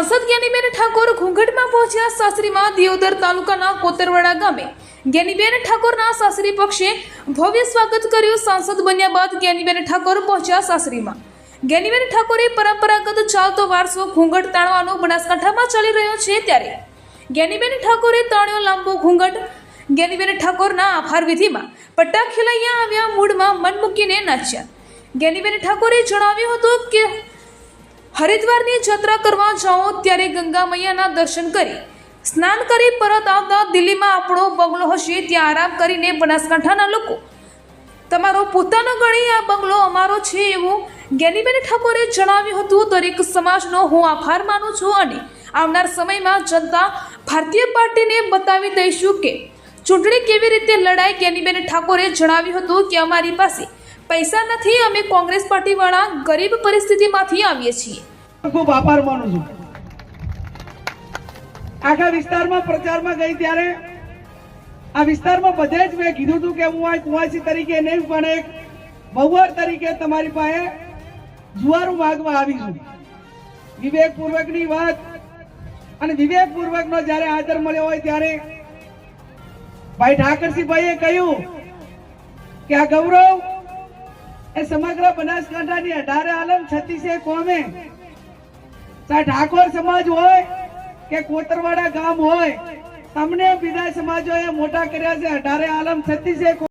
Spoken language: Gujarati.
सांसद ज्ञानीबेन ठाकोर घूंघटમાં પહોંચ્યા સાસરીમાં દિયોદર તાલુકાના કોતરવાડા ગામે જ્ઞાનીબેન ઠાકોરના સાસરી પક્ષે ભવ્ય સ્વાગત કર્યું। સાંસદ બન્યા બાદ જ્ઞાનીબેન ઠાકોર પહોંચ્યા સાસરીમાં। જ્ઞાનીબેન ઠાકોરે પરંપરાગત ચાલતો વારસો ઘૂંઘટ તાણવાનો બનાસકાંઠામાં ચાલી રહ્યો છે, ત્યારે જ્ઞાનીબેન ઠાકોરે તાણ્યો લાંબો ઘૂંઘટ। જ્ઞાનીબેન ઠાકોરના આભાર વિધિમાં પટ્ટા ખેલાઈયા આવ્યા, મૂડમાં મન મૂકીને નાચ્યા। જ્ઞાનીબેન ઠાકોરે જણાવ્યું હતું કે હરિદ્વારની યાત્રા કરવા જાઓ ત્યારે ગંગા મૈયાના દર્શન કરી સ્નાન કરી પરત આવતા દિલ્હીમાં આપણો બંગલો હશે, ત્યાં આરામ કરીને બનાસકાંઠાના લોકો તમારો પોતાનો ગણી આ બંગલો અમારો છે એવું જ્ઞાનીબેન ઠાકોરે જણાવ્યું હતું। દરેક સમાજનો હું આભાર માનું છું અને આવનાર સમયમાં જનતા ભારતીય પાર્ટીને બતાવી દઈશું કે ચૂંટણી કેવી રીતે લડાય। જ્ઞાનીબેન ઠાકોરે જણાવ્યું હતું કે અમારી પાસે પૈસા નથી, અમે કોંગ્રેસ પાર્ટી વાળા ગરીબ પરિસ્થિતિમાંથી આવીએ છીએ। ખૂબ આભાર માનું છું। આખા વિસ્તારમાં પ્રચારમાં ગઈ ત્યારે આ વિસ્તારમાં બધે જ મેં કીધું હતું કે હું આ કુંવાસી તરીકે નહીં પણ એક બહુવાર તરીકે તમારી પાસે જુવારું માગવા આવી છું। વિવેકપૂર્વકની વાત અને વિવેકપૂર્વકનો જ્યારે આદર મળ્યો હોય ત્યારે ભાઈ ઠાકરસિંહભાઈએ કહ્યું કે આ ગૌરવ એ સમગ્ર બનાસકાંઠાની 18 આલમ 36 કોમે, ચાહે ઠાકોર સમાજ હોય કે કોતરવાડા ગામ હોય, તમને બીજા સમાજોએ મોટા કર્યા છે। 18 આલમ 36